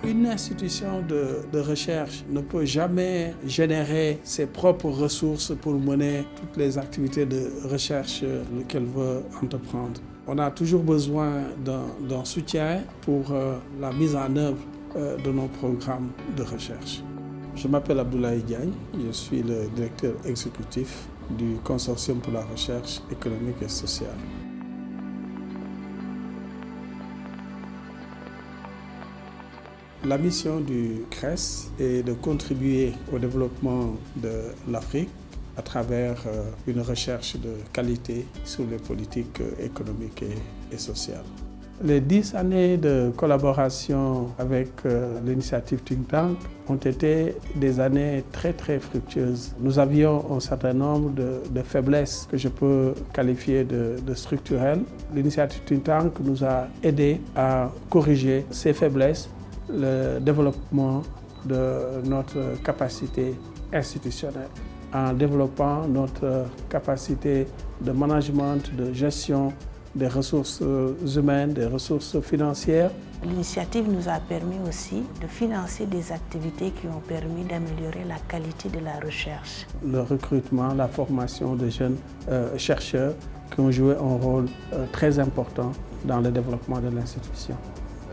Une institution de recherche ne peut jamais générer ses propres ressources pour mener toutes les activités de recherche qu'elle veut entreprendre. On a toujours besoin d'un soutien pour la mise en œuvre de nos programmes de recherche. Je m'appelle Abdoulaye Diagne, je suis le directeur exécutif du Consortium pour la recherche économique et sociale. La mission du CRES est de contribuer au développement de l'Afrique à travers une recherche de qualité sur les politiques économiques et sociales. Les 10 années de collaboration avec l'initiative Think Tank ont été des années très fructueuses. Nous avions un certain nombre de faiblesses que je peux qualifier de structurelles. L'initiative Think Tank nous a aidés à corriger ces faiblesses, le développement de notre capacité institutionnelle, en développant notre capacité de management, de gestion des ressources humaines, des ressources financières. L'initiative nous a permis aussi de financer des activités qui ont permis d'améliorer la qualité de la recherche. Le recrutement, la formation de jeunes chercheurs qui ont joué un rôle très important dans le développement de l'institution.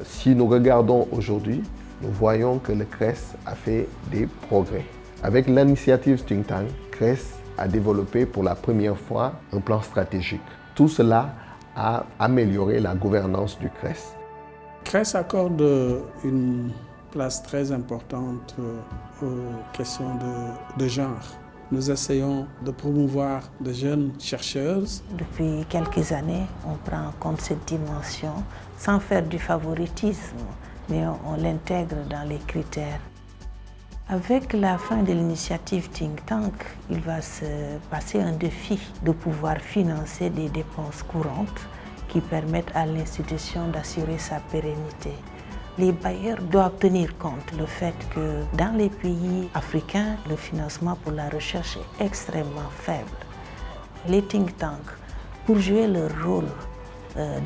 Si nous regardons aujourd'hui, nous voyons que le CRES a fait des progrès. Avec l'initiative Think Tank, CRES a développé pour la première fois un plan stratégique. Tout cela a amélioré la gouvernance du CRES. CRES accorde une place très importante aux questions de genre. Nous essayons de promouvoir de jeunes chercheuses. Depuis quelques années, on prend en compte cette dimension sans faire du favoritisme, mais on l'intègre dans les critères. Avec la fin de l'initiative Think Tank, il va se passer un défi de pouvoir financer des dépenses courantes qui permettent à l'institution d'assurer sa pérennité. Les bailleurs doivent tenir compte du fait que dans les pays africains, le financement pour la recherche est extrêmement faible. Les think tanks, pour jouer leur rôle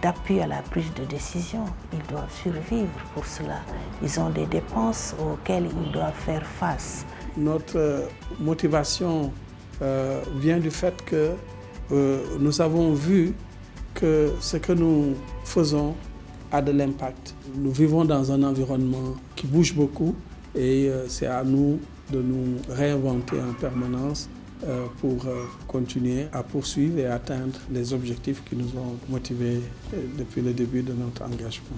d'appui à la prise de décision, ils doivent survivre pour cela. Ils ont des dépenses auxquelles ils doivent faire face. Notre motivation vient du fait que nous avons vu que ce que nous faisons a de l'impact. Nous vivons dans un environnement qui bouge beaucoup et c'est à nous de nous réinventer en permanence pour continuer à poursuivre et atteindre les objectifs qui nous ont motivés depuis le début de notre engagement.